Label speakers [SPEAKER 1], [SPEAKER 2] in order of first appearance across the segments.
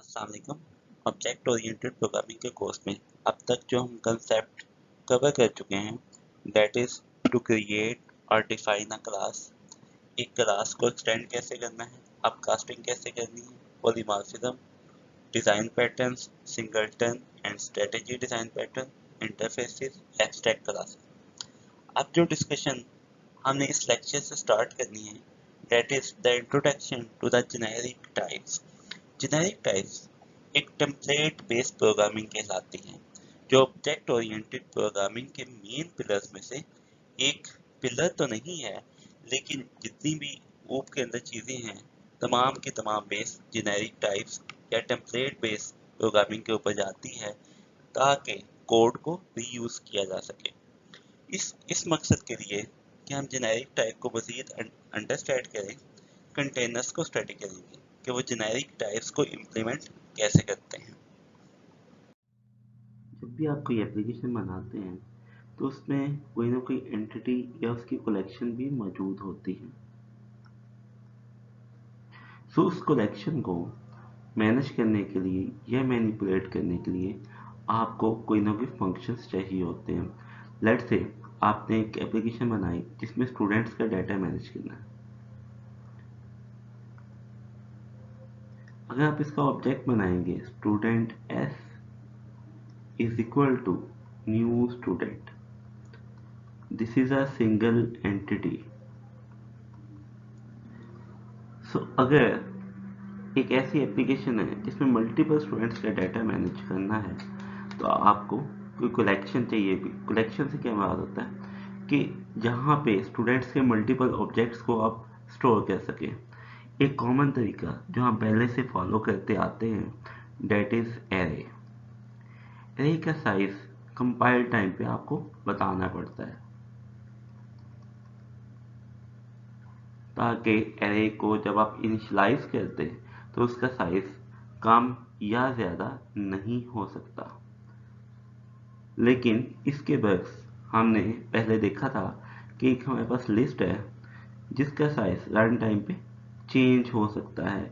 [SPEAKER 1] अस्सलाम वालेकुम। Object oriented programming के कोर्स में अब तक जो हम कंसेप्ट कवर कर चुके हैं दैट इज़ टू क्रिएट और डिफाइन अ क्लास। एक क्लास को एक्सटेंड कैसे करना है, अपकास्टिंग कैसे करनी है, polymorphism, design patterns, singleton and strategy design pattern, interfaces, abstract class. अब जो डिस्कशन हमने इस लेक्चर से स्टार्ट करनी है that is the introduction to the generic types. Generic types एक टेम्पलेट बेस्ड प्रोग्रामिंग कहलाती हैं, जो ऑब्जेक्ट ओरिएंटेड प्रोग्रामिंग के मेन पिलर्स में से एक पिलर तो नहीं है, लेकिन जितनी भी ऊप के अंदर चीज़ें हैं तमाम की तमाम बेस जेनेरिक टाइप्स या टेम्पलेट बेस्ड प्रोग्रामिंग के ऊपर जाती है ताकि कोड को रीयूज़ किया जा सके। इस मकसद के लिए कि हम जेनेरिक टाइप को मज़ीद अंडरस्टैंड करें, कंटेनर्स को स्टडी करेंगे कि वो जेनेरिक टाइप्स को इम्प्लीमेंट कैसे करते हैं।
[SPEAKER 2] जब भी आप कोई एप्लीकेशन बनाते हैं तो उसमें कोई ना कोई एंटिटी या उसकी कलेक्शन भी मौजूद होती है। सो उस कलेक्शन को मैनेज करने के लिए या मैनिपुलेट करने के लिए आपको कोई ना कोई फंक्शंस चाहिए होते हैं। लेट्स से आपने एक एप्लीकेशन बनाई जिसमें स्टूडेंट्स का डाटा मैनेज करना है। अगर आप इसका ऑब्जेक्ट बनाएंगे student s is equal to new student, this is a single entity. So अगर एक ऐसी एप्लीकेशन है जिसमें मल्टीपल स्टूडेंट्स का डाटा मैनेज करना है तो आपको कोई कलेक्शन चाहिए। कलेक्शन से क्या मर्द होता है कि जहाँ पे स्टूडेंट्स के मल्टीपल ऑब्जेक्ट्स को आप स्टोर कर सकें। एक कॉमन तरीका जो हम पहले से फॉलो करते आते हैं डेट इज एरे। एरे का साइज कंपाइल टाइम पे आपको बताना पड़ता है ताकि एरे को जब आप इनिशियलाइज करते हैं तो उसका साइज कम या ज़्यादा नहीं हो सकता। लेकिन इसके बर्क्स हमने पहले देखा था कि एक हमारे पास लिस्ट है जिसका साइज रन टाइम पे चेंज हो सकता है।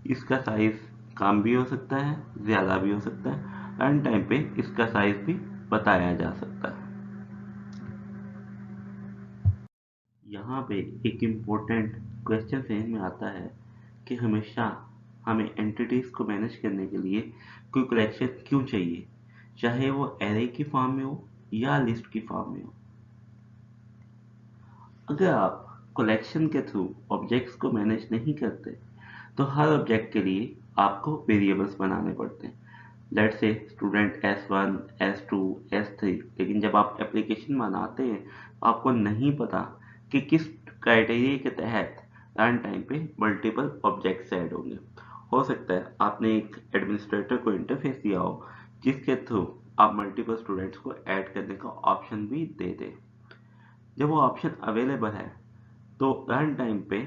[SPEAKER 2] इसका साइज कम भी हो सकता है, ज़्यादा भी हो सकता है। रन टाइम पे इसका साइज भी बताया जा सकता है। यहाँ पे एक इम्पोर्टेंट क्वेश्चन समझ में आता है कि हमेशा हमें एंटिटीज को मैनेज करने के लिए कोई कलेक्शन क्यों चाहिए, चाहे वो एरे की फॉर्म में हो या लिस्ट की फॉर्म में हो। अगर आप कलेक्शन के थ्रू ऑब्जेक्ट्स को मैनेज नहीं करते तो हर ऑब्जेक्ट के लिए आपको वेरिएबल्स बनाने पड़ते हैं। Let's say student S1, S2, S3, लेकिन जब आप एप्लीकेशन बनाते हैं तो आपको नहीं पता कि किस क्राइटेरिया के तहत रन टाइम पे मल्टीपल ऑब्जेक्ट्स ऐड होंगे। हो सकता है आपने एक एडमिनिस्ट्रेटर को इंटरफेस दिया हो जिसके थ्रू आप मल्टीपल स्टूडेंट्स को ऐड करने का ऑप्शन भी दे दें। जब वो ऑप्शन अवेलेबल है तो रन टाइम पे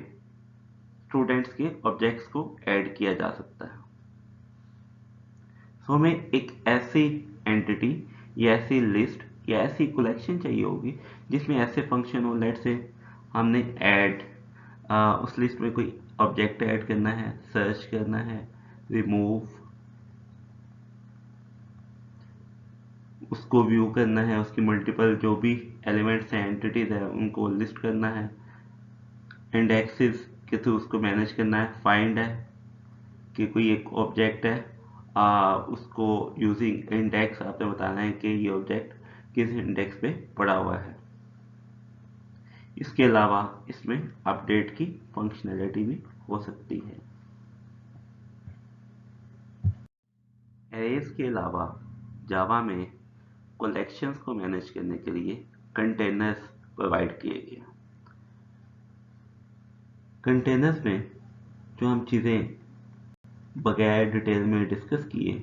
[SPEAKER 2] स्टूडेंट्स के ऑब्जेक्ट्स को ऐड किया जा सकता है। सो हमें एक ऐसी एंटिटी या ऐसी लिस्ट या ऐसी कलेक्शन चाहिए होगी जिसमें ऐसे फंक्शन हो। लेट से हमने ऐड उस लिस्ट में कोई ऑब्जेक्ट ऐड करना है, सर्च करना है, रिमूव, उसको व्यू करना है, उसकी मल्टीपल जो भी एलिमेंट्स हैं, एंटिटीज है, उनको लिस्ट करना है, इंडेक्सेस के थ्रू उसको मैनेज करना है, फाइंड है कि कोई एक ऑब्जेक्ट है उसको यूजिंग इंडेक्स आपने बताना है कि ये ऑब्जेक्ट किस इंडेक्स पे पड़ा हुआ है। इसके अलावा इसमें अपडेट की फंक्शनैलिटी भी हो सकती है। एरेज के अलावा जावा में कलेक्शंस को मैनेज करने के लिए कंटेनर्स प्रोवाइड किए गए। कंटेनर्स में जो हम चीज़ें बगैर डिटेल में डिस्कस किए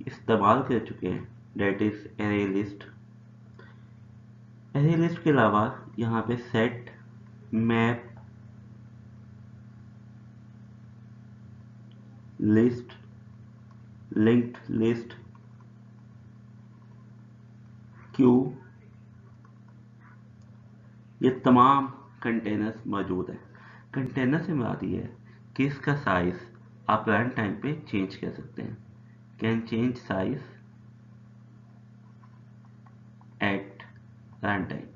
[SPEAKER 2] इस्तेमाल कर चुके हैं that is array list. Array list के अलावा यहाँ पे set, map, list, linked list, queue, ये तमाम कंटेनर्स मौजूद हैं। कंटेनर से मुराद ये है कि इसका साइज आप रन टाइम पे चेंज कर सकते हैं। Can change size at run time.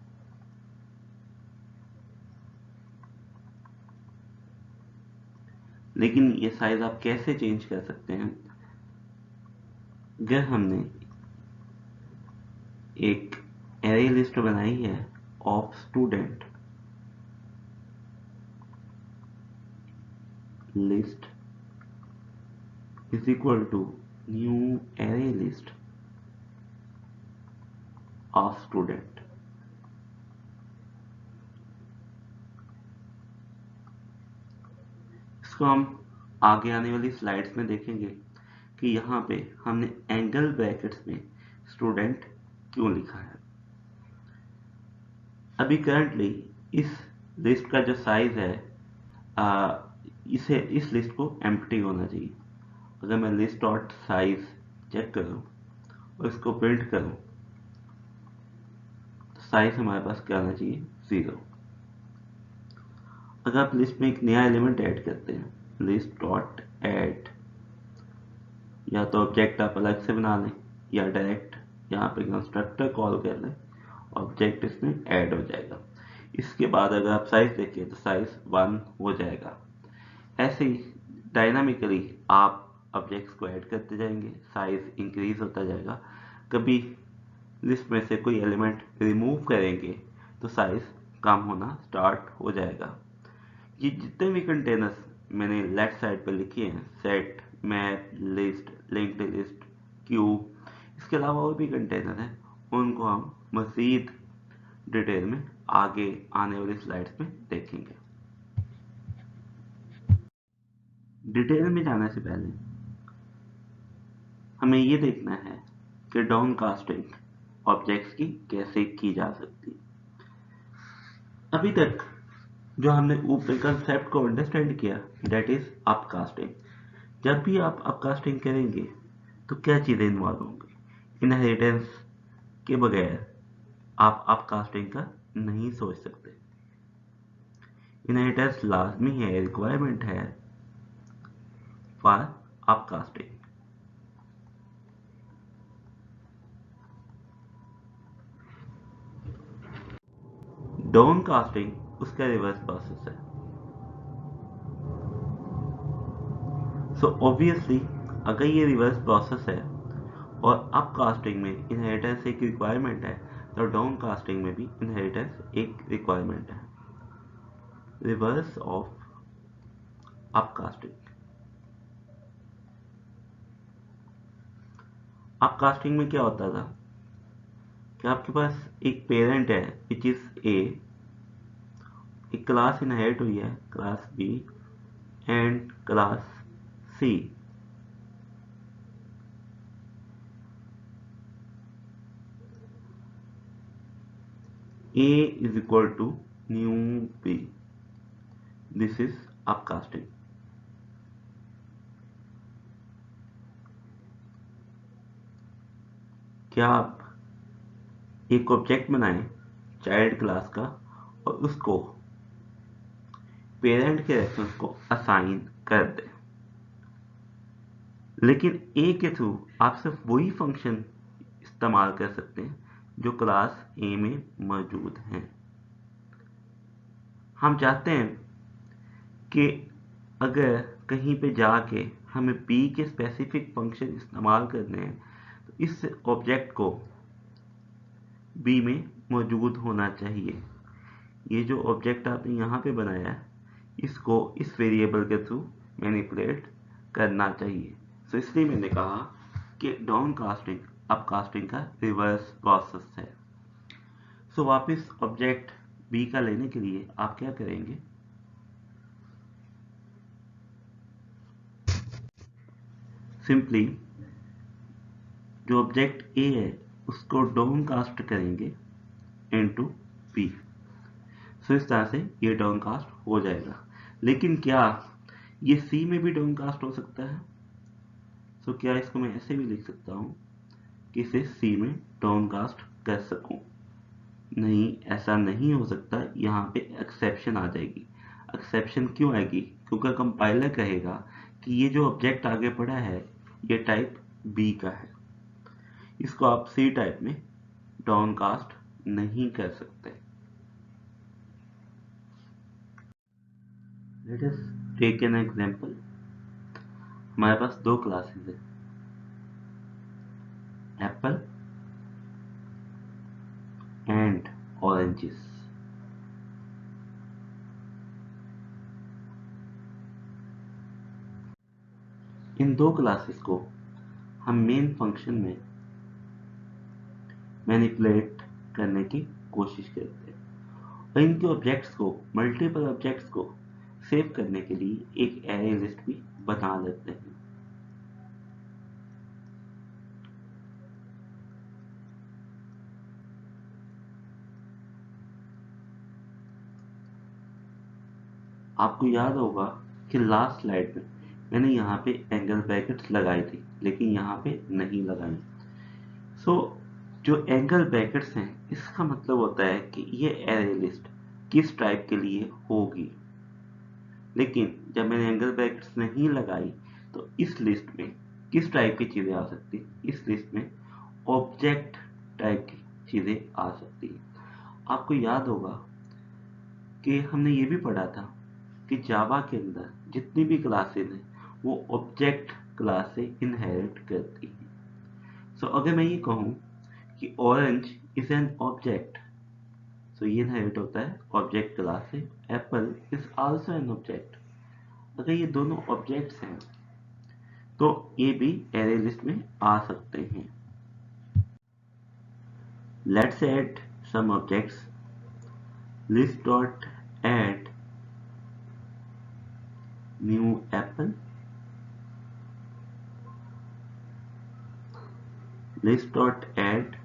[SPEAKER 2] लेकिन ये साइज आप कैसे चेंज कर सकते हैं? अगर हमने एक एरे लिस्ट बनाई है of student, list is equal to new array list of student। इसको हम आगे आने वाली स्लाइड्स में देखेंगे कि यहाँ पे हमने एंगल ब्रैकेट्स में स्टूडेंट क्यों लिखा है। अभी करंटली इस लिस्ट का जो साइज है इस लिस्ट को एम्प्टी होना चाहिए। अगर मैं लिस्ट डॉट साइज चेक करूँ और इसको प्रिंट करूँ तो साइज हमारे पास क्या आना चाहिए? 0। अगर आप लिस्ट में एक नया एलिमेंट ऐड करते हैं, लिस्ट डॉट ऐड, या तो ऑब्जेक्ट आप अलग से बना लें या डायरेक्ट यहाँ पे कंस्ट्रक्टर कॉल कर लें, ऑब्जेक्ट इसमें ऐड हो जाएगा। इसके बाद अगर आप साइज देखें तो साइज 1 हो जाएगा। ऐसे ही डायनामिकली आप ऑब्जेक्ट्स को ऐड करते जाएंगे, साइज इंक्रीज होता जाएगा। कभी लिस्ट में से कोई एलिमेंट रिमूव करेंगे तो साइज कम होना स्टार्ट हो जाएगा। ये जितने भी कंटेनर्स मैंने लेफ्ट साइड पे लिखे हैं, set, map, list, linked list, cube, इसके अलावा और भी कंटेनर हैं, उनको हम मज़ीद डिटेल में आगे आने वाली स्लाइड्स में देखेंगे। डिटेल में जाने से पहले हमें ये देखना है कि डाउन कास्टिंग ऑब्जेक्ट्स की कैसे की जा सकती है। अभी तक जो हमने ऊपर कंसेप्ट को अंडरस्टैंड किया, दैट इज अपकास्टिंग। जब भी आप अपकास्टिंग करेंगे तो क्या चीज़ें इन्वॉल्व होंगी? इनहेरिटेंस के बगैर आप अपकास्टिंग का नहीं सोच सकते। इनहेरिटेंस लाजमी है, रिक्वायरमेंट है फॉर अपकास्टिंग। डाउन कास्टिंग उसका रिवर्स प्रोसेस है। सो ऑब्वियसली अगर ये रिवर्स प्रोसेस है और अप कास्टिंग में इनहेरिटेंस एक रिक्वायरमेंट है, तो डाउन कास्टिंग में भी इनहेरिटेंस एक रिक्वायरमेंट है। Reverse of up casting. Up casting में क्या होता था कि आपके पास एक पेरेंट है विच इज ए, एक क्लास इनहेरिट हुई है, class B and class C. A is equal to new B. This is upcasting. क्या आप एक ऑब्जेक्ट बनाएं चाइल्ड क्लास का और उसको पेरेंट के रेफरेंस को असाइन कर दें, लेकिन ए के थ्रू आप सिर्फ वही फंक्शन इस्तेमाल कर सकते हैं जो क्लास ए में मौजूद हैं। हम चाहते हैं कि अगर कहीं पे जाके हमें बी के स्पेसिफिक फंक्शन इस्तेमाल करने हैं तो इस ऑब्जेक्ट को बी में मौजूद होना चाहिए। ये जो ऑब्जेक्ट आपने यहाँ पे बनाया है इसको इस वेरिएबल के थ्रू मैनिपुलेट करना चाहिए। तो इसलिए मैंने कहा कि डाउन कास्टिंग अप कास्टिंग का रिवर्स प्रोसेस है। सो वापस ऑब्जेक्ट बी का लेने के लिए आप क्या करेंगे? सिंपली जो ऑब्जेक्ट ए है उसको डाउन कास्ट करेंगे इनटू बी। सो इस तरह से ये डाउन कास्ट हो जाएगा। लेकिन क्या ये सी में भी डाउन कास्ट हो सकता है? सो क्या इसको मैं ऐसे भी लिख सकता हूँ कि इसे सी में डाउन कास्ट कर सकूं? नहीं, ऐसा नहीं हो सकता। यहाँ पे एक्सेप्शन आ जाएगी। एक्सेप्शन क्यों आएगी? क्योंकि कंपाइलर कहेगा कि ये जो ऑब्जेक्ट आगे पड़ा है ये टाइप बी का है, इसको आप सी टाइप में डाउनकास्ट नहीं कर सकते। Let us take an example. हमारे पास दो क्लासेस है, एप्पल एंड ऑरेंजेस। इन दो क्लासेस को हम मेन फंक्शन में मैनिपुलेट करने की कोशिश करते हैं और इनके ऑब्जेक्ट्स को, मल्टीपल ऑब्जेक्ट्स को सेव करने के लिए एक एरे लिस्ट भी बना लेते हैं। आपको याद होगा कि लास्ट स्लाइड में मैंने यहाँ पे एंगल ब्रैकेट्स लगाई थी लेकिन यहाँ पे नहीं लगाई। सो जो एंगल ब्रैकेट्स हैं इसका मतलब होता है कि ये एरे लिस्ट किस टाइप के लिए होगी, लेकिन जब मैंने एंगल ब्रैकेट्स नहीं लगाई तो इस लिस्ट में किस टाइप की चीज़ें आ सकती, इस लिस्ट में ऑब्जेक्ट टाइप की चीज़ें आ सकती है। आपको याद होगा कि हमने ये भी पढ़ा था कि जावा के अंदर जितनी भी क्लासेस हैं वो ऑब्जेक्ट क्लास से इनहेरिट करती हैं। सो अगर मैं ये कहूँ कि ऑरेंज इज एन ऑब्जेक्ट, सो ये इनहेरिट होता है ऑब्जेक्ट क्लास से। Apple is also an object, अगर ये दोनों ऑब्जेक्ट्स हैं तो ये भी एरे लिस्ट में आ सकते हैं। Let's add some objects. List dot add new apple, list dot add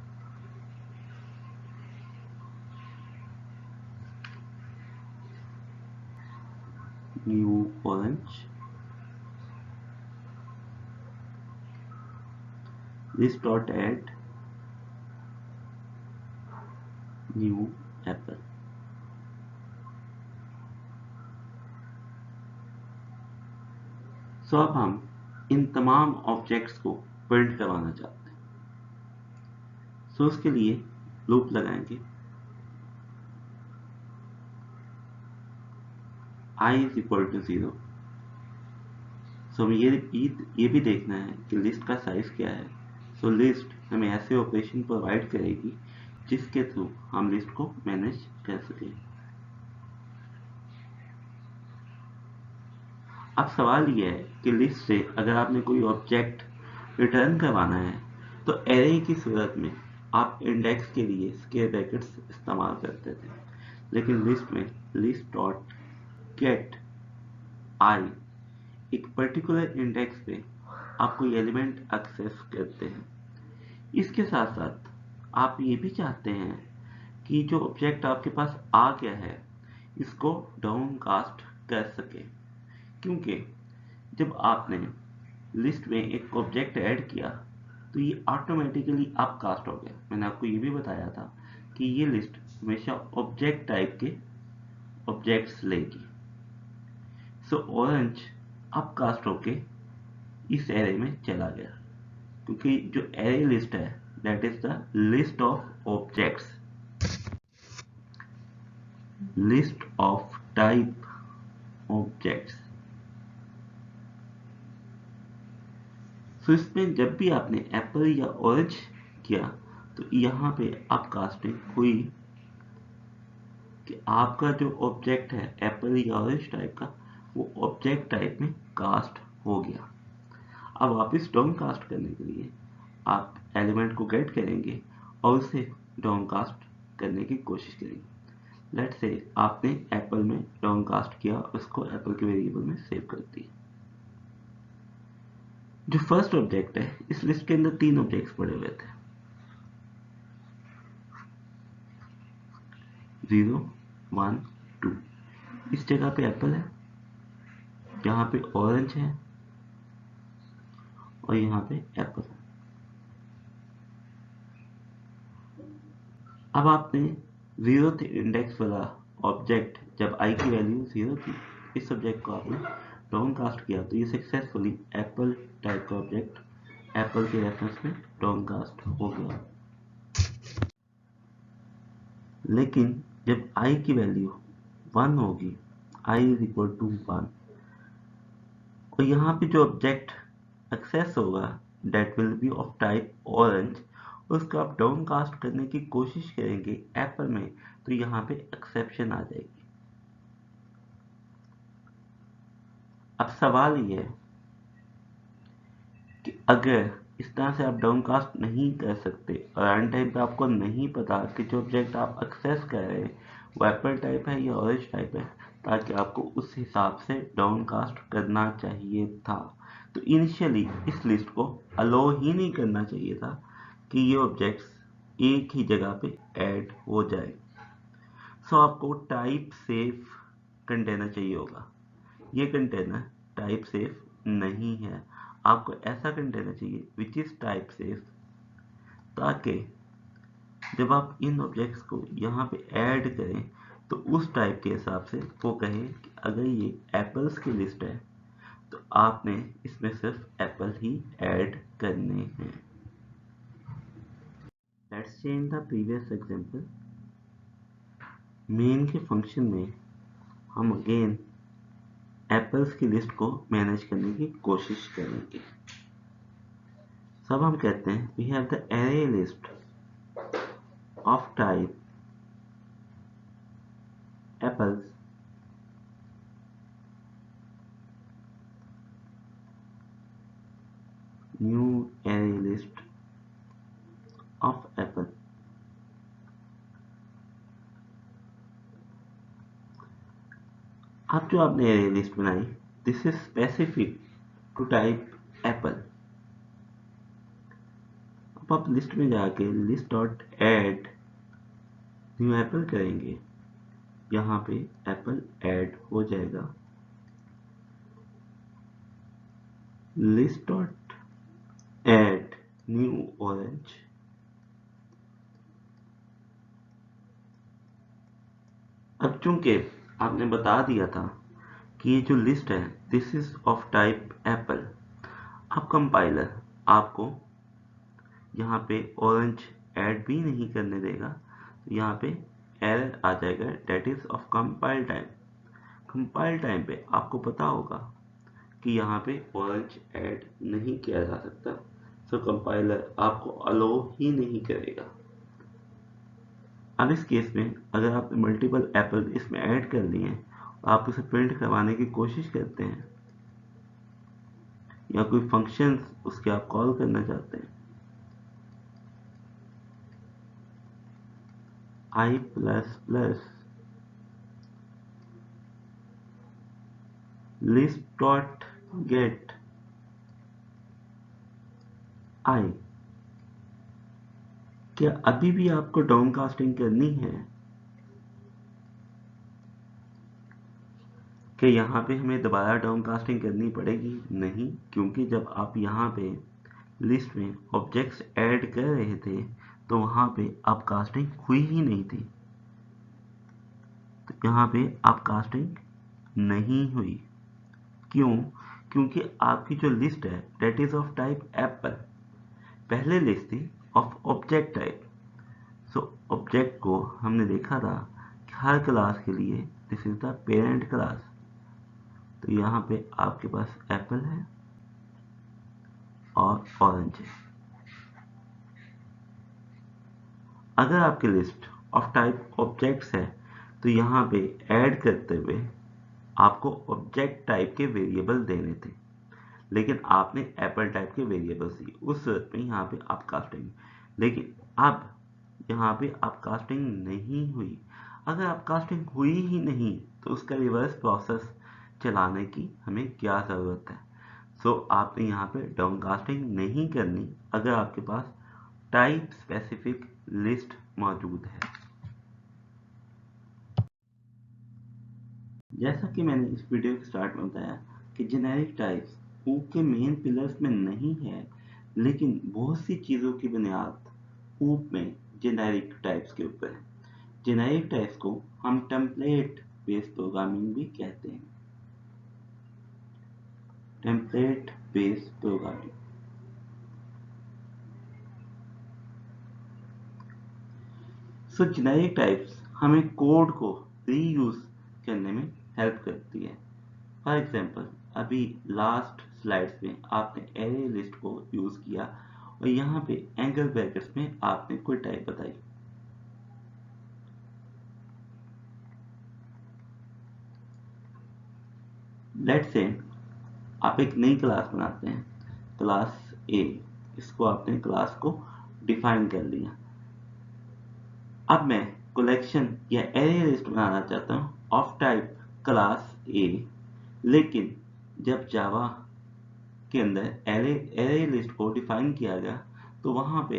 [SPEAKER 2] new orange, list dot add new apple। सो अब हम इन तमाम ऑब्जेक्ट्स को प्रिंट करवाना चाहते हैं। सो उसके लिए लूप लगाएंगे i इज इक्वल टू 0। सो हमें ये भी देखना है कि लिस्ट का साइज क्या है। सो लिस्ट हमें ऐसे ऑपरेशन प्रोवाइड करेगी जिसके थ्रू हम लिस्ट को मैनेज कर सकें। अब सवाल ये है कि लिस्ट से अगर आपने कोई ऑब्जेक्ट रिटर्न करवाना है तो एरे की सूरत में आप इंडेक्स के लिए स्क्वायर ब्रैकेट्स इस्तेमाल करते थे, लेकिन लिस्ट में लिस्ट डॉट गेट आई एक पर्टिकुलर इंडेक्स पे आप कोई एलिमेंट एक्सेस करते हैं। इसके साथ साथ आप ये भी चाहते हैं कि जो ऑब्जेक्ट आपके पास आ गया है इसको डाउनकास्ट कर सके, क्योंकि जब आपने लिस्ट में एक ऑब्जेक्ट ऐड किया तो ये ऑटोमेटिकली अपकास्ट हो गया। मैंने आपको ये भी बताया था कि ये लिस्ट हमेशा ऑब्जेक्ट टाइप के ऑब्जेक्ट्स लेगी। सो ऑरेंज अपकास्ट होके इस एरे में चला गया, क्योंकि जो एरे लिस्ट है that is the list of objects, list of type objects. So इसमें जब भी आपने एप्पल या ऑरेंज किया तो यहाँ पे अपकास्टिंग हुई कि आपका जो ऑब्जेक्ट है एप्पल या ऑरेंज टाइप का वो ऑब्जेक्ट टाइप में कास्ट हो गया। अब वापस डाउन कास्ट करने के लिए आप एलिमेंट को गेट करेंगे और उसे डाउन कास्ट करने की कोशिश करेंगे। लेट्स से आपने एप्पल में डाउन कास्ट किया, उसको एप्पल के वेरिएबल में सेव कर दिया। जो फर्स्ट ऑब्जेक्ट है इस लिस्ट के अंदर 3 ऑब्जेक्ट्स पड़े हुए थे, 0 1 2। इस जगह पे एप्पल है, यहाँ पे ऑरेंज है और यहाँ पे एप्पल है। अब आपने 0th इंडेक्स वाला ऑब्जेक्ट जब i की वैल्यू 0 थी, इस ऑब्जेक्ट को आपने डाउनकास्ट किया तो ये सक्सेसफुली एप्पल टाइप का ऑब्जेक्ट एप्पल के रेफरेंस में डाउनकास्ट हो गया। लेकिन जब i की वैल्यू 1 होगी, i इज इक्वल टू 1, और यहाँ पे जो ऑब्जेक्ट एक्सेस होगा that will be of type orange, उसको आप डाउनकास्ट करने की कोशिश करेंगे एप्पल में, तो यहाँ पे एक्सेप्शन आ जाएगी। अब सवाल ये है कि अगर इस तरह से आप डाउनकास्ट नहीं कर सकते और रन टाइम पे आपको नहीं पता कि जो ऑब्जेक्ट आप एक्सेस कर रहे हैं वो एप्पल टाइप है या ऑरेंज टाइप है, ताकि आपको उस हिसाब से डाउनकास्ट करना चाहिए था। तो इनिशियली इस लिस्ट को अलो ही नहीं करना चाहिए था कि ये ऑब्जेक्ट्स एक ही जगह पे ऐड हो जाए। सो आपको टाइप सेफ कंटेनर चाहिए होगा। ये कंटेनर टाइप सेफ नहीं है, आपको ऐसा कंटेनर चाहिए विच इज टाइप सेफ, ताकि जब आप इन ऑब्जेक्ट्स को यहाँ पे ऐड करें तो उस टाइप के हिसाब से वो कहे कि अगर ये एप्पल्स की लिस्ट है तो आपने इसमें सिर्फ एप्पल ही ऐड करने हैं। Let's change the previous example. Main के फंक्शन में हम अगेन एप्पल्स की लिस्ट को मैनेज करने की कोशिश करेंगे। सब हम कहते हैं we have the array list of type apples new array list of apple. अब जो आपने एरे लिस्ट बनाई this is specific to type apple. अब आप लिस्ट में जाके list dot add new apple करेंगे, यहाँ पे एप्पल ऐड हो जाएगा। List dot add new orange, अब चूंकि आपने बता दिया था कि ये जो लिस्ट है this is of type apple, अब कंपाइलर आपको यहाँ पे ऑरेंज ऐड भी नहीं करने देगा, तो यहाँ पे एरर आ जाएगा that is of compile time. Compile time पे आपको पता होगा कि यहाँ पे ऑरेंज ऐड नहीं किया जा सकता, सो कंपाइलर आपको अलो ही नहीं करेगा। अब इस केस में अगर आपने मल्टीपल एप्पल इसमें ऐड कर लिए हैं, आप उसे प्रिंट करवाने की कोशिश करते हैं या कोई फंक्शन उसके आप कॉल करना चाहते हैं, i plus plus list dot gate i, क्या अभी भी आपको डाउनकास्टिंग करनी है? कि यहाँ पे हमें दोबारा डाउनकास्टिंग करनी पड़ेगी? नहीं, क्योंकि जब आप यहाँ पे लिस्ट में ऑब्जेक्ट्स ऐड कर रहे थे तो वहाँ पे अपकास्टिंग हुई ही नहीं थी, तो यहाँ पे अपकास्टिंग नहीं हुई। क्यों? क्योंकि आपकी जो लिस्ट है that is of type apple, पहले लिस्ट थी of object type. So object को हमने देखा था कि हर क्लास के लिए this is the parent class, तो यहाँ पे आपके पास एप्पल है और ऑरेंज है। अगर आपकी लिस्ट ऑफ टाइप ऑब्जेक्ट्स है तो यहाँ पे ऐड करते हुए आपको ऑब्जेक्ट टाइप के वेरिएबल देने थे, लेकिन आपने एप्पल टाइप के वेरिएबल्स दिए, उस सूरत में यहाँ पे अपकास्टिंग। लेकिन अब यहाँ पे अपकास्टिंग नहीं हुई। अगर अपकास्टिंग हुई ही नहीं तो उसका रिवर्स प्रोसेस चलाने की हमें क्या ज़रूरत है? सो आपने यहाँ पे डाउनकास्टिंग नहीं करनी अगर आपके पास टाइप स्पेसिफिक लिस्ट मौजूद है। जैसा कि मैंने इस वीडियो के स्टार्ट में बताया कि जेनेरिक टाइप्स ऊप के मेन पिलर्स में नहीं है, लेकिन बहुत सी चीज़ों की बुनियाद ऊप में जेनेरिक टाइप्स के ऊपर है। जेनेरिक टाइप्स को हम टेम्पलेट बेस्ड प्रोग्रामिंग भी कहते हैं। Template based programming. So generic types हमें कोड को रीयूज करने में हेल्प करती है। फॉर एग्जांपल, अभी लास्ट स्लाइड्स में आपने एरे लिस्ट को यूज किया और यहाँ पे एंगल ब्रैकेट्स में आपने कोई टाइप बताई। लेट्स से आप एक नई क्लास बनाते हैं, क्लास ए। इसको आपने क्लास को डिफाइन कर लिया। अब मैं कलेक्शन या एरे लिस्ट बनाना चाहता हूँ ऑफ टाइप क्लास ए, लेकिन जब जावा के अंदर एरे लिस्ट को डिफाइन किया गया तो वहां पे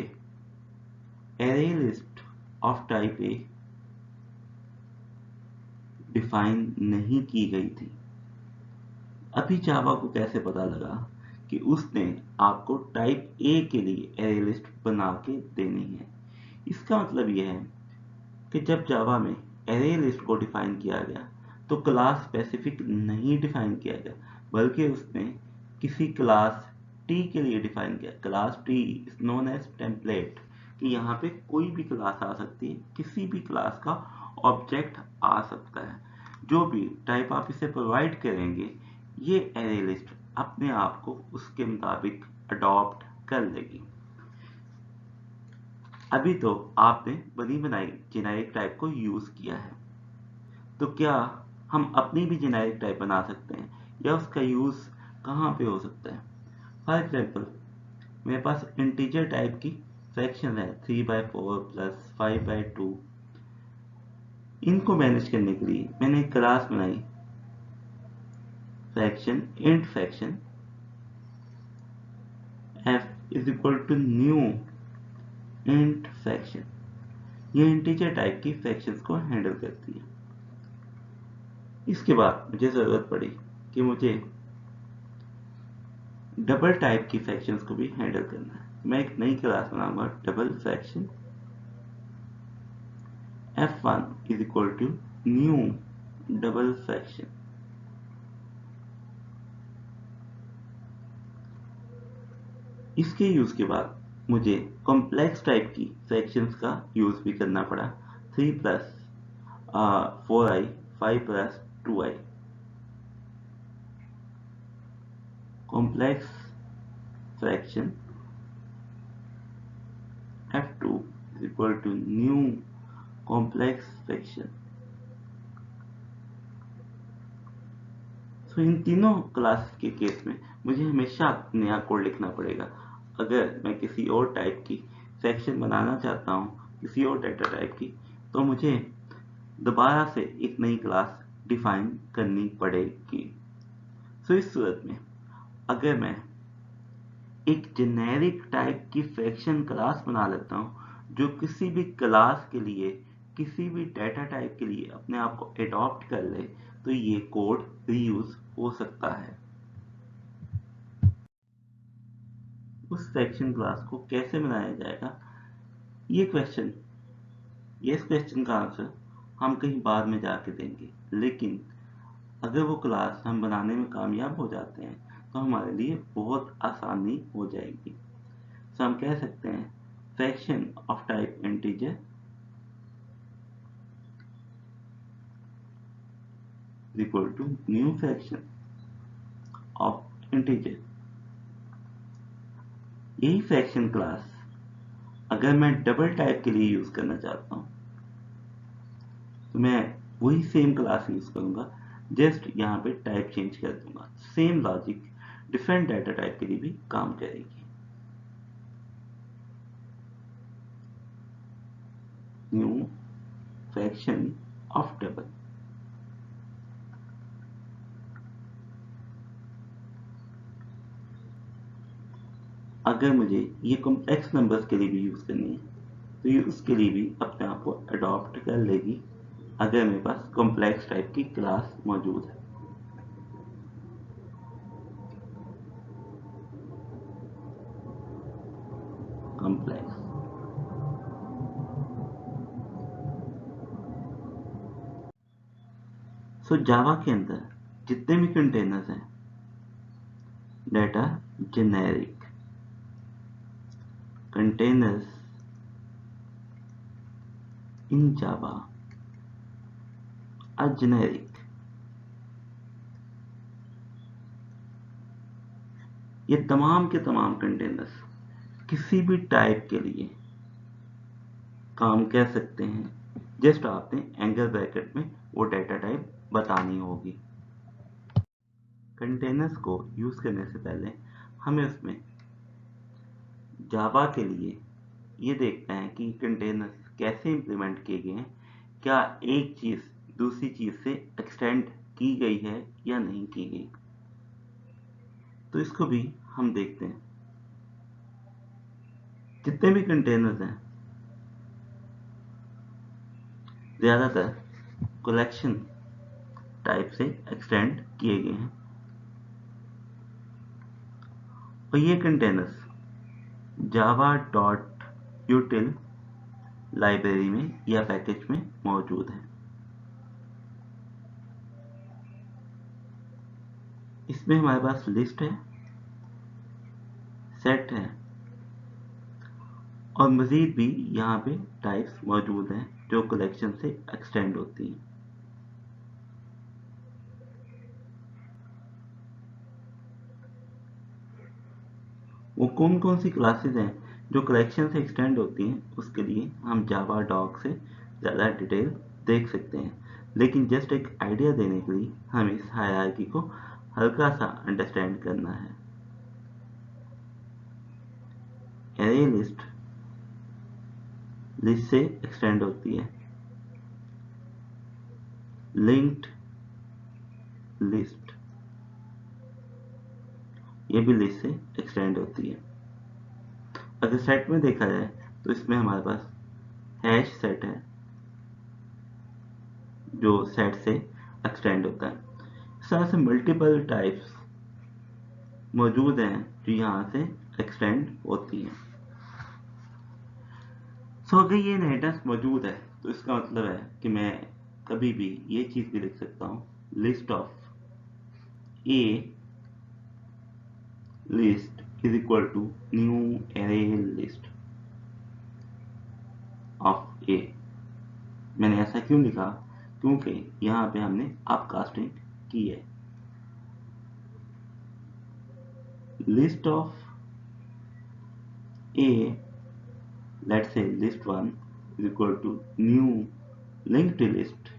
[SPEAKER 2] array list of type A define नहीं की गई थी। अभी जावा को कैसे पता लगा कि उसने आपको टाइप ए के लिए एरे लिस्ट बना के देनी है? इसका मतलब यह है कि जब जावा में एरे लिस्ट को डिफाइन किया गया तो क्लास स्पेसिफिक नहीं डिफाइन किया गया, बल्कि उसने किसी क्लास टी के लिए डिफाइन किया। Class T is known as template, कि यहाँ पे कोई भी क्लास आ सकती है, किसी भी क्लास का ऑब्जेक्ट आ सकता है। जो भी टाइप आप इसे प्रोवाइड करेंगे, ये एरे लिस्ट अपने आप को उसके मुताबिक अडॉप्ट कर लेगी। अभी तो आपने बनी बनाई जेनेरिक टाइप को यूज किया है, तो क्या हम अपनी भी जेनेरिक टाइप बना सकते हैं, या उसका यूज कहाँ पे हो सकता है? फॉर एग्जाम्पल, मेरे पास इंटीजर टाइप की फ्रैक्शन है 3/4 प्लस 5/2। इनको मैनेज करने के लिए मैंने एक क्लास बनाई, fraction int fraction f is equal to new int fraction. ये इंटीजर टाइप की फ्रैक्शंस को हैंडल करती है। इसके बाद मुझे जरूरत पड़ी कि मुझे डबल टाइप की फ्रैक्शंस को भी हैंडल करना है। मैं एक नई क्लास बनाऊंगा, double fraction f1 is equal to new double fraction. इसके यूज के बाद मुझे कॉम्प्लेक्स टाइप की फ्रैक्शंस का यूज भी करना पड़ा, 3 plus 4i 5 plus 2i। Complex fraction f2 is equal to new complex fraction। तो इन तीनों क्लास के केस में मुझे हमेशा नया कोड लिखना पड़ेगा। अगर मैं किसी और टाइप की फ्रैक्शन बनाना चाहता हूँ, किसी और डेटा टाइप की, तो मुझे दोबारा से एक नई क्लास डिफाइन करनी पड़ेगी। तो इस सूरत में अगर मैं एक जेनेरिक टाइप की फ्रैक्शन क्लास बना लेता हूँ जो किसी भी क्लास के लिए, किसी भी डेटा टाइप के लिए अपने आप को एडॉप्ट कर ले, तो ये कोड रीयूज हो सकता है। उस फ्रैक्शन क्लास को कैसे बनाया जाएगा, ये इस क्वेश्चन का आंसर हम कहीं बाद में जाके देंगे। लेकिन अगर वो क्लास हम बनाने में कामयाब हो जाते हैं तो हमारे लिए बहुत आसानी हो जाएगी। तो हम कह सकते हैं fraction of type integer equal to new fraction of integer. यही फ्रैक्शन क्लास अगर मैं डबल टाइप के लिए यूज करना चाहता हूँ तो मैं वही सेम क्लास यूज करूंगा, जस्ट यहाँ पे टाइप चेंज कर दूंगा। Same logic different data type के लिए भी काम करेगी। New fraction of double. अगर मुझे ये कॉम्प्लेक्स नंबर्स के लिए भी यूज करनी है तो ये उसके लिए भी अपने आप को अडॉप्ट कर लेगी, अगर मेरे पास कॉम्प्लेक्स टाइप की क्लास मौजूद है। कॉम्प्लेक्स सो जावा के अंदर जितने भी कंटेनर्स हैं that are generic. Containers in Java are generic. ये तमाम के तमाम कंटेनर्स किसी भी टाइप के लिए काम कर सकते हैं, जस्ट आपने एंगल ब्रैकेट में वो डाटा टाइप बतानी होगी। कंटेनर्स को यूज करने से पहले हमें उसमें जावा के लिए ये देखना है कि कंटेनर्स कैसे इंप्लीमेंट किए गए हैं, क्या एक चीज दूसरी चीज से एक्सटेंड की गई है या नहीं की गई। तो इसको भी हम देखते हैं। जितने भी कंटेनर्स हैं ज्यादातर कलेक्शन टाइप से एक्सटेंड किए गए हैं और ये कंटेनर्स java.util लाइब्रेरी में या पैकेज में मौजूद है। इसमें हमारे पास लिस्ट है, सेट है और मजीद भी यहाँ पे टाइप्स मौजूद हैं जो कलेक्शन से एक्सटेंड होती हैं। वो कौन कौन सी क्लासेस हैं जो कलेक्शन से एक्सटेंड होती हैं, उसके लिए हम जावा डॉक से ज़्यादा डिटेल देख सकते हैं, लेकिन जस्ट एक आइडिया देने के लिए हमें इस हायरार्की को हल्का सा अंडरस्टैंड करना है। एरे लिस्ट से एक्सटेंड होती है, लिंक्ड लिस्ट ये भी लिस्ट से एक्सटेंड होती है। अगर सेट में देखा जाए तो इसमें हमारे पास हैश सेट है जो सेट से एक्सटेंड होता है। इस तरह से मल्टीपल टाइप्स मौजूद हैं जो यहाँ से एक्सटेंड होती हैं। अगर ये इनहेरिटेंस मौजूद है तो इसका मतलब है कि मैं कभी भी ये चीज भी लिख सकता हूँ, list of A list is equal to new array list of A. मैंने ऐसा क्यों लिखा? क्योंकि यहाँ पे हमने अपकास्टिंग की है। List of A, let's say list 1 is equal to new linked list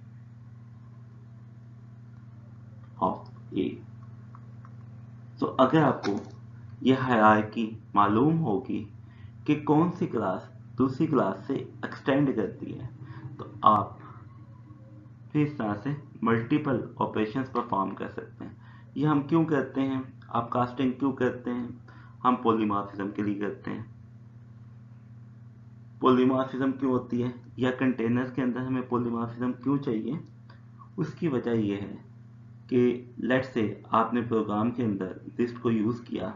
[SPEAKER 2] of A। तो अगर आपको यह हायरार्की मालूम होगी कि कौन सी क्लास दूसरी क्लास से एक्सटेंड करती है, तो आप फिर इस तरह से मल्टीपल ऑपरेशंस परफॉर्म कर सकते हैं। ये हम क्यों करते हैं? आप कास्टिंग क्यों करते हैं? हम पॉलीमॉर्फिज्म के लिए करते हैं। पॉलीमॉर्फिज्म क्यों होती है या कंटेनर्स के अंदर हमें पॉलीमॉर्फिज्म क्यों चाहिए? उसकी वजह यह है कि लेट्स से आपने प्रोग्राम के अंदर लिस्ट को यूज किया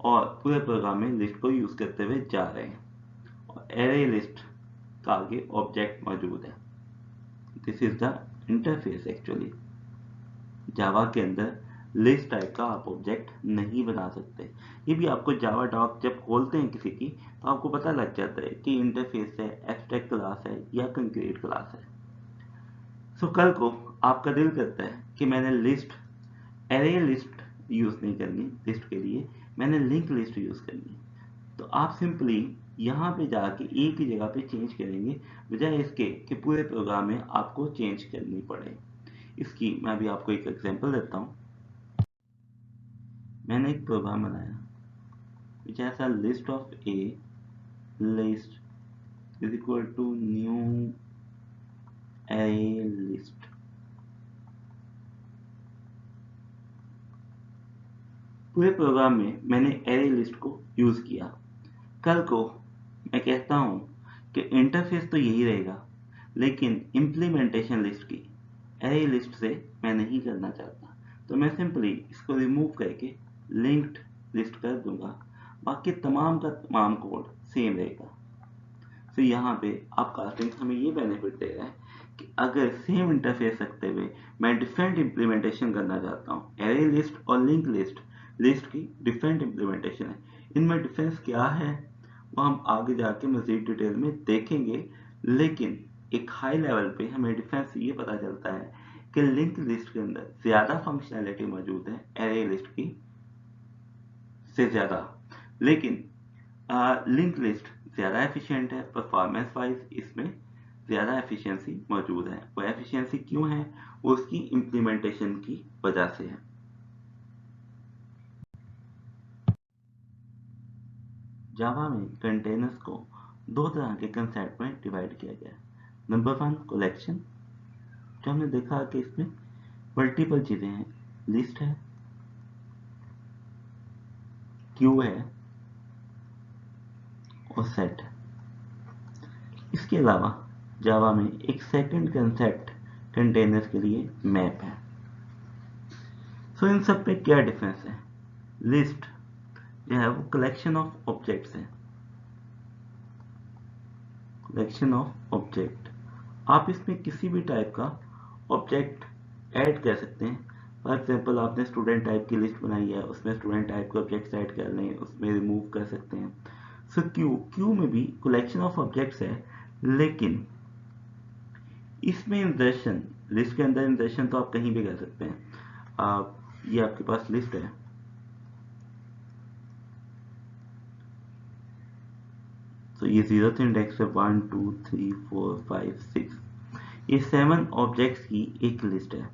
[SPEAKER 2] और पूरे प्रोग्राम में लिस्ट को यूज करते हुए जा रहे हैं और एरे लिस्ट का आगे ऑब्जेक्ट मौजूद है। This is the interface. Actually Java के अंदर लिस्ट टाइप का आप ऑब्जेक्ट नहीं बना सकते। ये भी आपको जावा डॉक जब खोलते हैं किसी की तो आपको पता लग जाता है कि इंटरफेस है, एब्स्ट्रैक्ट क्लास है या कंक्रीट क्लास है। सो कल को आपका दिल करता है कि मैंने लिस्ट एरे लिस्ट यूज नहीं करनी, लिस्ट के लिए मैंने लिंक लिस्ट यूज करनी, तो आप सिंपली यहाँ पे जाके एक ही जगह पे चेंज करेंगे बजाय इसके कि पूरे प्रोग्राम में आपको चेंज करनी पड़े। इसकी मैं अभी आपको एक एग्जांपल देता हूँ। मैंने एक प्रोग्राम बनाया which has a list of a list is equal to new array list। पूरे प्रोग्राम में मैंने एरे लिस्ट को यूज किया। कल को मैं कहता हूं कि इंटरफेस तो यही रहेगा, लेकिन इम्प्लीमेंटेशन लिस्ट की एरे लिस्ट से मैं नहीं करना चाहता, तो मैं सिंपली इसको रिमूव करके लिंक्ड लिस्ट कर दूंगा। बाकी तमाम का तमाम कोड सेम रहेगा। तो यहाँ पे अपकास्टिंग हमें ये बेनिफिट दे रहा है कि अगर सेम इंटरफेस रखते हुए मैं डिफरेंट इम्प्लीमेंटेशन करना चाहता हूँ एरे लिस्ट और लिंक लिस्ट लिस्ट की डिफरेंट इम्प्लीमेंटेशन है। इनमें डिफरेंस क्या है वो हम आगे जाके मजीद डिटेल में देखेंगे, लेकिन एक हाई लेवल पे हमें डिफरेंस ये पता चलता है कि लिंक लिस्ट के अंदर ज़्यादा फंक्शनैलिटी मौजूद है एरे लिस्ट की से ज़्यादा, लेकिन लिंक लिस्ट ज़्यादा एफिशिएंट है। परफॉर्मेंस वाइज इसमें ज़्यादा एफिशिएंसी मौजूद है। वो एफिशिएंसी क्यों है? वो उसकी इम्प्लीमेंटेशन की वजह से है। जावा में कंटेनर्स को दो तरह के कंसेप्ट में डिवाइड किया गया है। नंबर वन, कलेक्शन, जो हमने देखा कि इसमें मल्टीपल चीज़ें हैं, लिस्ट है, क्यू है और सेट है। इसके अलावा जावा में एक सेकंड कंसेप्ट कंटेनर्स के लिए मैप है। सो इन सब पे क्या डिफरेंस है? लिस्ट जो है वो कलेक्शन ऑफ ऑब्जेक्ट्स है, कलेक्शन ऑफ ऑब्जेक्ट। आप इसमें किसी भी टाइप का ऑब्जेक्ट ऐड कर सकते हैं। फॉर एग्जाम्पल आपने स्टूडेंट टाइप की लिस्ट बनाई है, उसमें स्टूडेंट टाइप के ऑब्जेक्ट्स ऐड कर लें, उसमें रिमूव कर सकते हैं। सो क्यू में भी कलेक्शन ऑफ ऑब्जेक्ट्स है, लेकिन इसमें इंसर्शन, लिस्ट के अंदर इंसर्शन तो आप कहीं भी कर सकते हैं। ये आपके पास लिस्ट है, तो ये 0th इंडेक्स है, 1 2 3 4 5 6, ये 7 ऑब्जेक्ट्स की एक लिस्ट है।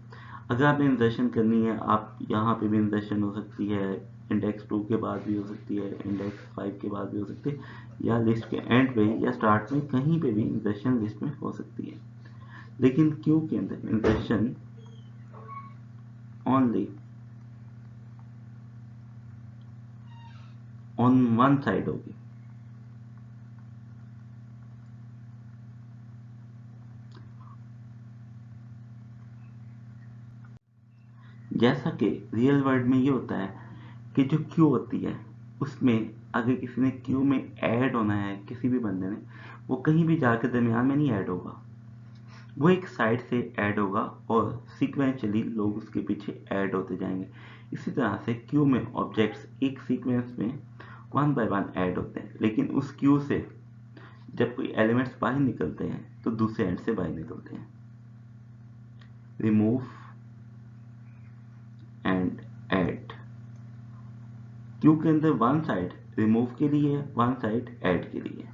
[SPEAKER 2] अगर आपने इंसर्शन करनी है, आप यहाँ पे भी इंसर्शन हो सकती है, इंडेक्स 2 के बाद भी हो सकती है, इंडेक्स 5 के बाद भी हो सकती है, या लिस्ट के एंड पे या स्टार्ट में कहीं पे भी इंसर्शन लिस्ट में हो सकती है। लेकिन क्यू के अंदर insertion only on one side होगी। जैसा कि रियल वर्ल्ड में ये होता है कि जो क्यू होती है उसमें अगर किसी ने क्यू में ऐड होना है, किसी भी बंदे ने, वो कहीं भी जाकर दरमियान में नहीं ऐड होगा, वो एक साइड से ऐड होगा और सीक्वेंशियली लोग उसके पीछे ऐड होते जाएंगे। इसी तरह से क्यू में ऑब्जेक्ट्स एक सीक्वेंस में वन बाय वन ऐड होते हैं, लेकिन उस क्यू से जब कोई एलिमेंट्स बाहर निकलते हैं तो दूसरे एंड से बाहर निकलते हैं। रिमूव एंड ऐड, क्यू के अंदर वन साइड रिमूव के लिए है, वन साइड ऐड के लिए।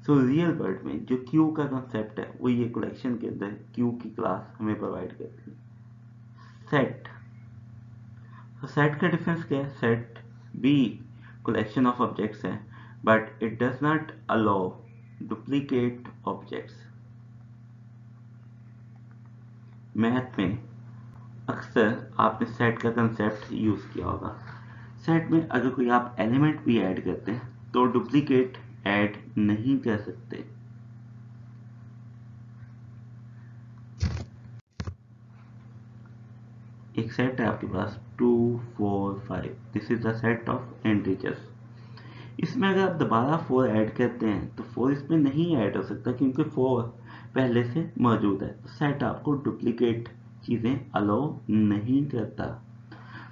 [SPEAKER 2] सो रियल वर्ल्ड में जो क्यू का कंसेप्ट है वो ये कलेक्शन के अंदर क्यू की क्लास हमें प्रोवाइड करती है। सेट, तो सेट का डिफरेंस क्या है? सेट भी कलेक्शन ऑफ ऑब्जेक्ट्स है, but it does not allow duplicate objects. Math में अक्सर आपने सेट का कंसेप्ट यूज किया होगा। सेट में अगर कोई आप एलिमेंट भी ऐड करते हैं तो डुप्लीकेट ऐड नहीं कर सकते। एक सेट है आपके पास 2 4 5, this is the set of integers. इसमें अगर आप दोबारा 4 ऐड करते हैं तो 4 इसमें नहीं ऐड हो सकता क्योंकि 4 पहले से मौजूद है। तो सेट आपको डुप्लीकेट चीज़ें अलाउ नहीं करता।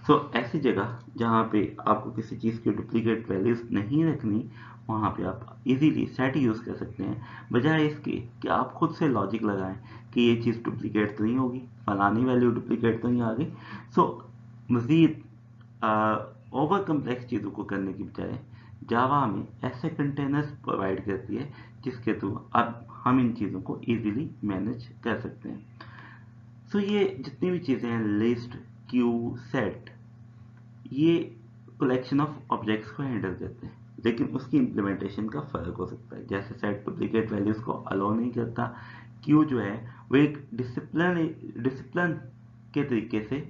[SPEAKER 2] सो ऐसी जगह जहाँ पे आपको किसी चीज़ की डुप्लीकेट वैल्यूज नहीं रखनी, वहाँ पे आप इजीली सेट यूज़ कर सकते हैं, बजाय इसके कि आप खुद से लॉजिक लगाएं कि ये चीज़ डुप्लीकेट तो नहीं होगी, फलानी वैल्यू डुप्लीकेट तो नहीं आ गई। सो मज़ीद ओवर कम्प्लेक्स चीज़ों को करने की बजाय जावा में ऐसे कंटेनर्स प्रोवाइड करती है जिसके थ्रू अब हम इन चीज़ों को इजीली मैनेज कर सकते हैं। सो ये जितनी भी चीज़ें हैं, लिस्ट, क्यू, सेट, ये कलेक्शन ऑफ ऑब्जेक्ट्स को हैंडल करते हैं, लेकिन उसकी इम्प्लीमेंटेशन का फ़र्क हो सकता है। जैसे सेट डुप्लीकेट वैल्यूज़ को अलाउ नहीं करता, क्यू जो है वो एक डिसिप्लिन के तरीके से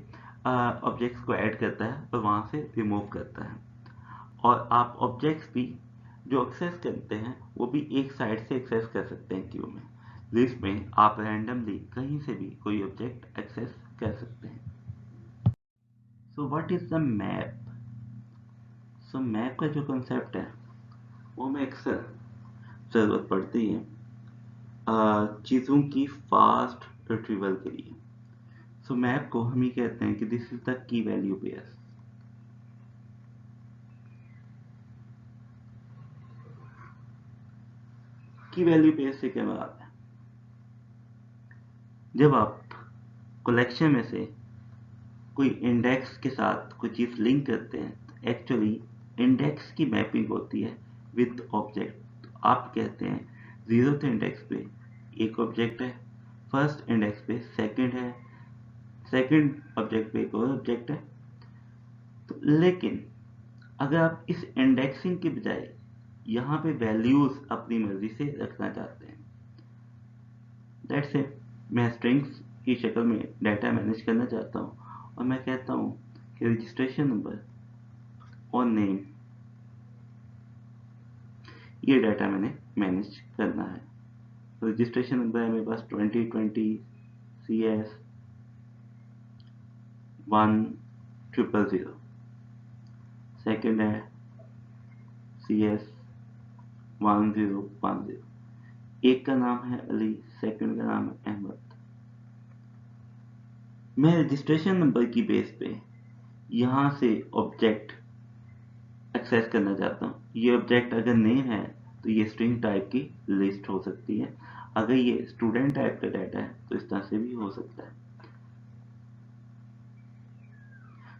[SPEAKER 2] ऑब्जेक्ट्स को ऐड करता है और वहाँ से रिमूव करता है। और आप ऑब्जेक्ट्स भी जो एक्सेस करते हैं वो भी एक साइड से एक्सेस कर सकते हैं क्यू में। लिस्ट में आप रैंडमली कहीं से भी कोई ऑब्जेक्ट एक्सेस कर सकते हैं। So what is the map? So map का जो कंसेप्ट है वो हमें अक्सर ज़रूरत पड़ती है चीज़ों की फास्ट रिट्रीवल के लिए। सो मैप को हम ये कहते हैं कि this is the key value pair. की वैल्यू बेस से क्या मतलब है? जब आप कलेक्शन में से कोई इंडेक्स के साथ कोई चीज लिंक करते हैं तो एक्चुअली इंडेक्स की मैपिंग होती है विद ऑब्जेक्ट। तो आप कहते हैं 0th इंडेक्स पे एक ऑब्जेक्ट है, फर्स्ट इंडेक्स पे सेकंड है, सेकंड ऑब्जेक्ट पे एक और ऑब्जेक्ट है। तो लेकिन अगर आप इस इंडेक्सिंग के बजाय यहाँ पे वैल्यूज अपनी मर्जी से रखना चाहते हैं, दैट्स इट, मैं स्ट्रिंग्स की शक्ल में डाटा मैनेज करना चाहता हूँ और मैं कहता हूँ कि रजिस्ट्रेशन नंबर और नेम, ये डाटा मैंने मैनेज करना है। रजिस्ट्रेशन नंबर है मेरे पास 2020 CS 1000, सेकंड है CS 1010, एक का नाम है अली, सेकंड का नाम है अहमद। मैं रजिस्ट्रेशन नंबर की बेस पे यहाँ से ऑब्जेक्ट एक्सेस करना चाहता हूँ। ये ऑब्जेक्ट अगर नेम है तो ये स्ट्रिंग टाइप की लिस्ट हो सकती है, अगर ये स्टूडेंट टाइप का डाटा है तो इस तरह से भी हो सकता है।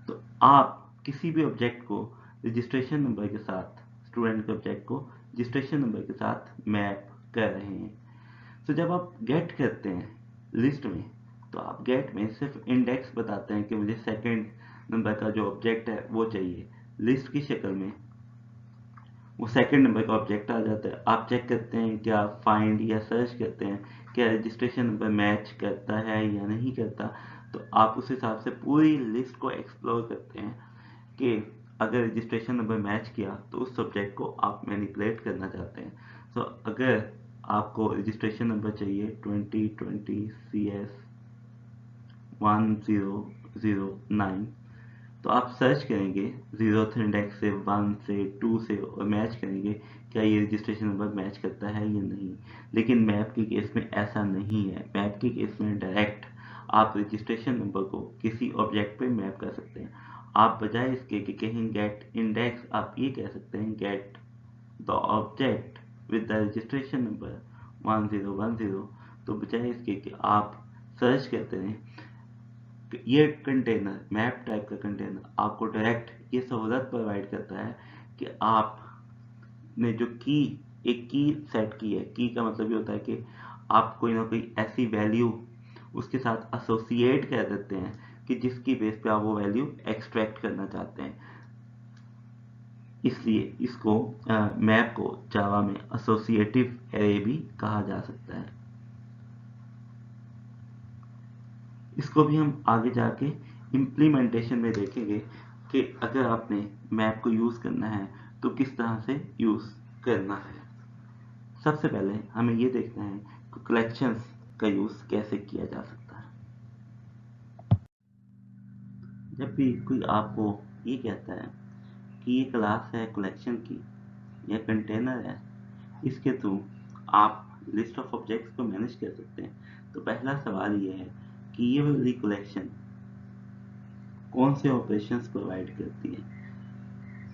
[SPEAKER 2] तो आप किसी भी ऑब्जेक्ट को रजिस्ट्रेशन नंबर के साथ, स्टूडेंट के ऑब्जेक्ट को रजिस्ट्रेशन नंबर के साथ मैप कर रहे हैं। तो जब आप गेट करते हैं लिस्ट में, तो आप गेट में सिर्फ इंडेक्स बताते हैं कि मुझे सेकंड नंबर का जो ऑब्जेक्ट है वो चाहिए। लिस्ट की शक्ल में वो सेकंड नंबर का ऑब्जेक्ट आ जाता है। आप चेक करते हैं क्या फाइंड या सर्च करते हैं क्या रजिस्ट्रेशन नंबर मैच करता है या नहीं करता। तो आप उस हिसाब से पूरी लिस्ट को एक्सप्लोर करते हैं कि अगर रजिस्ट्रेशन नंबर मैच किया तो उस सब्जेक्ट को आप मैनिपुलेट करना चाहते हैं। तो अगर आपको रजिस्ट्रेशन नंबर चाहिए 2020 CS 1009, तो आप सर्च करेंगे 0th इंडेक्स से, 1 से, 2 से और मैच करेंगे क्या ये रजिस्ट्रेशन नंबर मैच करता है या नहीं। लेकिन मैप के केस में ऐसा नहीं है। मैप के केस में डायरेक्ट आप रजिस्ट्रेशन नंबर को किसी ऑब्जेक्ट पे मैप कर सकते हैं। आप बजाय इसके कि कहीं गेट इंडेक्स, आप ये कह सकते हैं get the object with the registration number 1010। तो बजाय इसके कि आप सर्च करते हैं, ये कंटेनर, मैप टाइप का कंटेनर आपको डायरेक्ट ये सहूलत प्रोवाइड करता है कि आपने जो की, एक की सेट की है। की का मतलब ये होता है कि आप कोई ना कोई ऐसी वैल्यू उसके साथ एसोसिएट कर देते हैं कि जिसकी बेस पे आप वो वैल्यू एक्सट्रैक्ट करना चाहते हैं। इसलिए इसको मैप को जावा में एसोसिएटिव एरे भी कहा जा सकता है। इसको भी हम आगे जाके इम्प्लीमेंटेशन में देखेंगे कि अगर आपने मैप को यूज़ करना है तो किस तरह से यूज़ करना है। सबसे पहले हमें ये देखना है कि कलेक्शंस का यूज़ कैसे किया जा सकता है। जब भी कोई आपको ये कहता है कि ये क्लास है कलेक्शन की या कंटेनर है, इसके थ्रू आप लिस्ट ऑफ ऑब्जेक्ट्स को मैनेज कर सकते हैं, तो पहला सवाल ये है कि ये वाली कलेक्शन कौन से ऑपरेशंस प्रोवाइड करती है।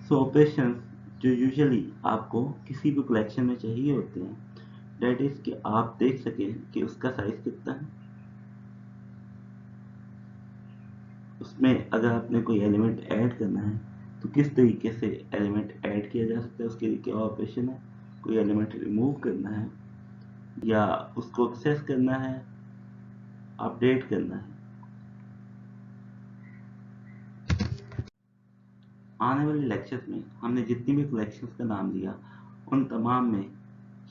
[SPEAKER 2] सो ऑपरेशंस जो यूजुअली आपको किसी भी कलेक्शन में चाहिए होते हैं, डेट इज कि आप देख सकें कि उसका साइज कितना है, उसमें अगर आपने कोई एलिमेंट ऐड करना है तो किस तरीके से एलिमेंट ऐड किया जा सकता है, उसके लिए क्या ऑपरेशन है, कोई एलिमेंट रिमूव करना है या उसको एक्सेस करना है, अपडेट करना है। आने वाले लेक्चर्स में हमने जितनी भी कलेक्शंस का नाम लिया उन तमाम में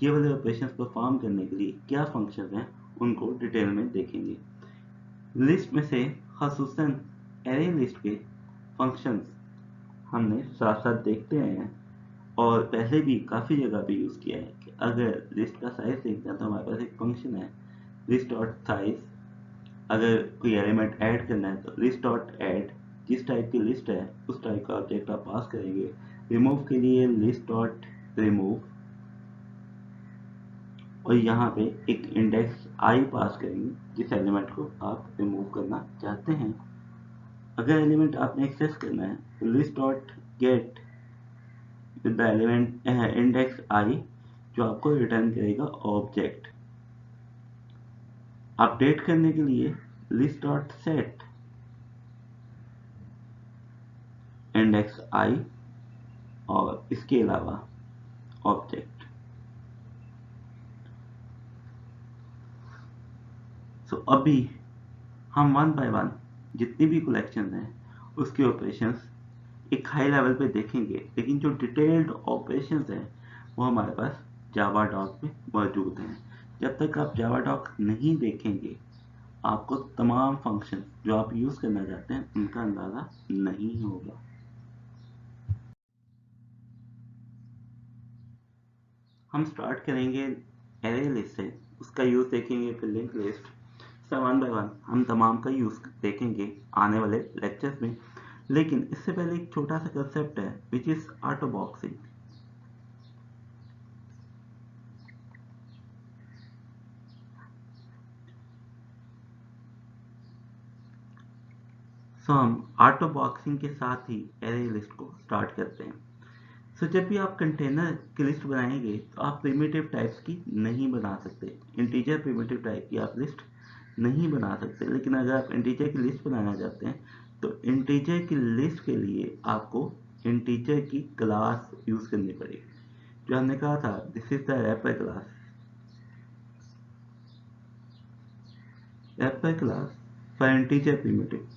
[SPEAKER 2] ये वाले ऑपरेशंस परफॉर्म करने के लिए क्या फंक्शंस हैं उनको डिटेल में देखेंगे। लिस्ट में से खसूसन एरे लिस्ट के फंक्शंस हमने साथ साथ देखते हैं और पहले भी काफ़ी जगह पे यूज़ किया है कि अगर लिस्ट का साइज देखना है तो हमारे पास एक फंक्शन है लिस्ट डॉट साइज। अगर कोई एलिमेंट ऐड करना है तो लिस्ट डॉट ऐड, जिस टाइप की लिस्ट है उस टाइप का ऑब्जेक्ट आप पास करेंगे। रिमूव के लिए लिस्ट डॉट रिमूव, और यहाँ पे एक इंडेक्स आई पास करेंगे जिस एलिमेंट को आप रिमूव करना चाहते हैं। अगर एलिमेंट आपने एक्सेस करना है तो list dot gate with the element index आई, जो आपको रिटर्न करेगा ऑब्जेक्ट। अपडेट करने के लिए लिस्ट डॉट सेट इंडेक्स आई और इसके अलावा ऑब्जेक्ट। सो अभी हम वन बाय वन जितनी भी कलेक्शन हैं उसके ऑपरेशंस एक हाई लेवल पे देखेंगे, लेकिन जो डिटेल्ड ऑपरेशंस हैं वो हमारे पास जावा डॉक में मौजूद हैं। जब तक आप जावा डॉक नहीं देखेंगे आपको तमाम फंक्शन जो आप यूज़ करना चाहते हैं उनका अंदाज़ा नहीं होगा। हम स्टार्ट करेंगे एरे लिस्ट से, उसका यूज़ देखेंगे, फिर link list. One by one हम तमाम का यूज़ देखेंगे आने वाले लेक्चर्स में, लेकिन इससे पहले एक छोटा सा कंसेप्ट है विच इज़ ऑटो बॉक्सिंग। सो हम ऑटो बॉक्सिंग के साथ ही एरे लिस्ट को स्टार्ट करते हैं। सो जब भी आप कंटेनर की लिस्ट बनाएंगे तो आप प्रिमिटिव टाइप्स की नहीं बना सकते, इंटीजर प्रिमिटिव टाइप की आप लिस्ट नहीं बना सकते। लेकिन अगर आप इंटीजर की लिस्ट बनाना चाहते हैं तो इंटीजर की लिस्ट के लिए आपको इंटीजर की क्लास यूज करनी पड़ेगी, जो हमने कहा था this is the wrapper class. Wrapper class for integer primitive.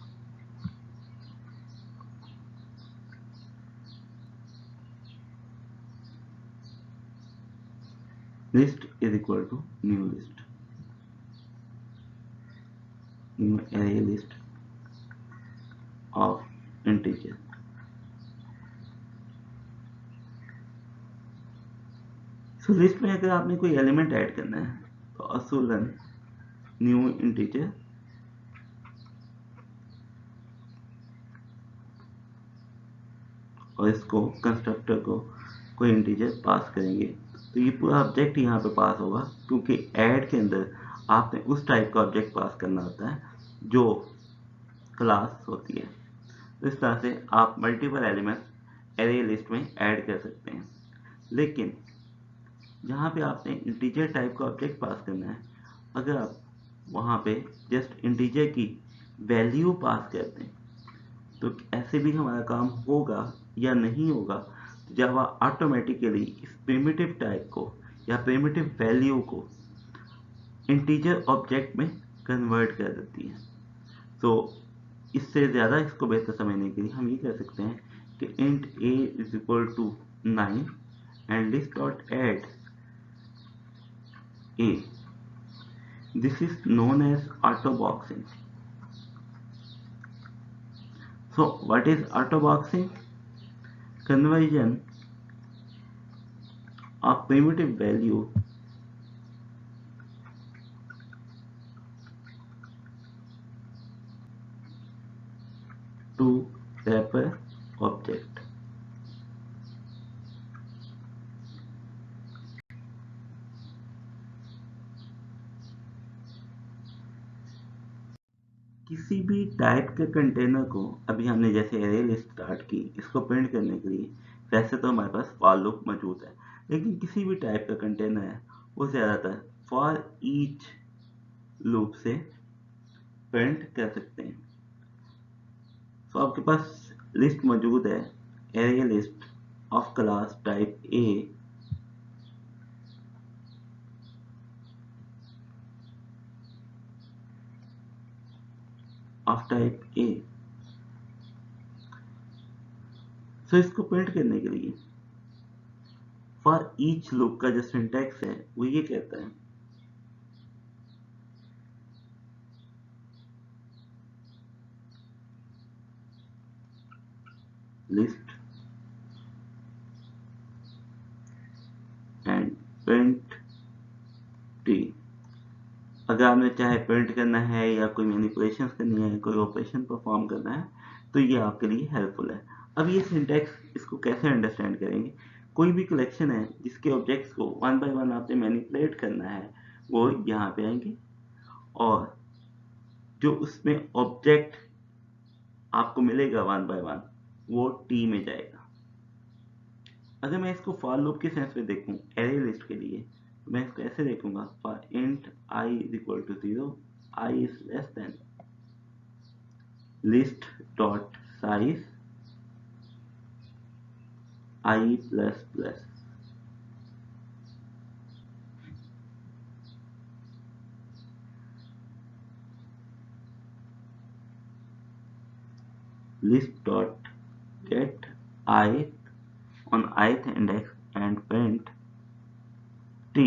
[SPEAKER 2] list is equal to new list, new array list of integer। So list में अगर आपने कोई एलिमेंट ऐड करना है तो असूलन न्यू इंटीजर और इसको कंस्ट्रक्टर को कोई इंटीजर पास करेंगे तो ये पूरा ऑब्जेक्ट यहाँ पे पास होगा, क्योंकि ऐड के अंदर आपने उस टाइप का ऑब्जेक्ट पास करना होता है जो क्लास होती है। तो इस तरह से आप मल्टीपल एलिमेंट्स एरे लिस्ट में ऐड कर सकते हैं। लेकिन जहाँ पे आपने इंटीजर टाइप का ऑब्जेक्ट पास करना है, अगर आप वहाँ पे जस्ट इंटीजर की वैल्यू पास करते हैं तो ऐसे भी हमारा काम होगा या नहीं होगा। तो जावा ऑटोमेटिकली इस प्रिमिटिव टाइप को या प्रिमिटिव वैल्यू को इंटीजर ऑब्जेक्ट में कन्वर्ट कर देती है। तो इससे ज़्यादा इसको बेहतर समझने के लिए हम ये कह सकते हैं कि int a is equal to 9 and list dot add a। This is known as auto boxing. So what is auto boxing? Conversion of primitive value to wrapper object। किसी भी टाइप के कंटेनर को अभी हमने जैसे एरे लिस्ट स्टार्ट की, इसको print करने के लिए वैसे तो हमारे पास फॉर लूप मौजूद है, लेकिन किसी भी टाइप का कंटेनर है वो ज़्यादातर फॉर ईच लूप से प्रिंट कर सकते हैं। तो आपके पास लिस्ट मौजूद है, array list of class type A of type A. So इसको प्रिंट करने के लिए फॉर ईच लूप का जो सिंटैक्स है वो ये कहता है लिस्ट एंड प्रिंट टी। अगर आपने चाहे प्रिंट करना है या कोई मैनिपुलेशन करनी है, कोई ऑपरेशन परफॉर्म करना है तो ये आपके लिए हेल्पफुल है। अब ये सिंटैक्स इसको कैसे अंडरस्टैंड करेंगे? कोई भी कलेक्शन है जिसके ऑब्जेक्ट्स को वन बाय वन आपने मैनिपुलेट करना है वो यहाँ पे आएंगे, और जो उसमें ऑब्जेक्ट आपको मिलेगा वन बाय वन वो टी में जाएगा। अगर मैं इसको फॉर लूप के सेंस में देखूं एरे लिस्ट के लिए, तो मैं इसको ऐसे देखूंगा, for int i is equal to 0, i is less than list dot size i plus plus. list dot get ith on ith index and print t।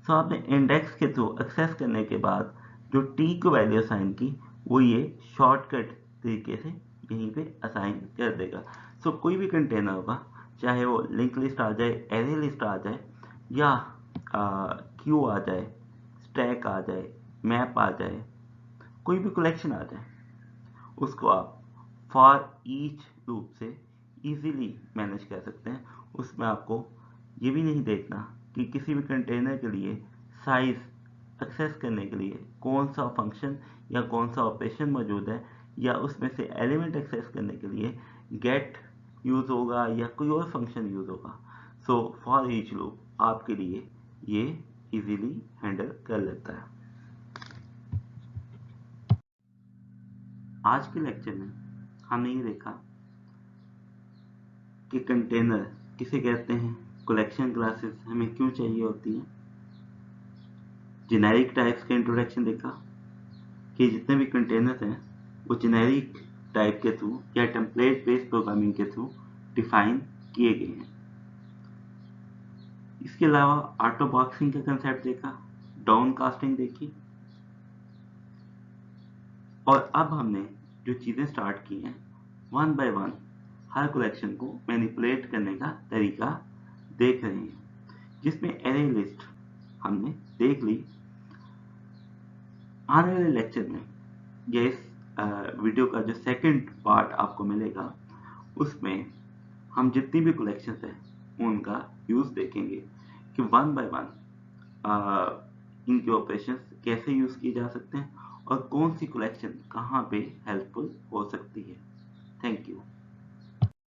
[SPEAKER 2] सो आपने इंडेक्स के थ्रू एक्सेस करने के बाद जो टी को वैल्यू असाइन की, वो ये शॉर्टकट तरीके से यहीं पे असाइन कर देगा। सो कोई भी कंटेनर होगा, चाहे वो लिंक लिस्ट आ जाए, एरे लिस्ट आ जाए, या क्यू आ जाए, स्टैक आ जाए, मैप आ जाए, कोई भी कलेक्शन आ जाए, उसको आप फॉर ईच लूप से इजीली मैनेज कर सकते हैं। उसमें आपको ये भी नहीं देखना कि किसी भी कंटेनर के लिए साइज एक्सेस करने के लिए कौन सा फंक्शन या कौन सा ऑपरेशन मौजूद है, या उसमें से एलिमेंट एक्सेस करने के लिए गेट यूज होगा या कोई और फंक्शन यूज होगा। सो फॉर ईच लूप आपके लिए ये इजीली हैंडल कर लेता है। आज के लेक्चर में हमने ये देखा कि कंटेनर किसे कहते हैं, कलेक्शन क्लासेस हमें क्यों चाहिए होती हैं, जेनेरिक टाइप्स का इंट्रोडक्शन देखा कि जितने भी कंटेनर्स हैं वो जेनेरिक टाइप के थ्रू या टेम्पलेट बेस्ड प्रोग्रामिंग के थ्रू डिफाइन किए गए हैं। इसके अलावा ऑटो बॉक्सिंग का कंसेप्ट देखा, डाउन कास्टिंग देखी, और अब हमने जो चीज़ें स्टार्ट की हैं one by one her collection को मैनिपुलेट करने का तरीका देख रहे हैं, जिसमें एरे लिस्ट हमने देख ली। आने वाले लेक्चर में या इस वीडियो का जो सेकंड पार्ट आपको मिलेगा, उसमें हम जितनी भी कलेक्शंस हैं उनका यूज़ देखेंगे कि वन बाय वन इनके ऑपरेशंस कैसे यूज़ किए जा सकते हैं और कौन सी कलेक्शन कहाँ पे हेल्पफुल हो सकती है। Thank you.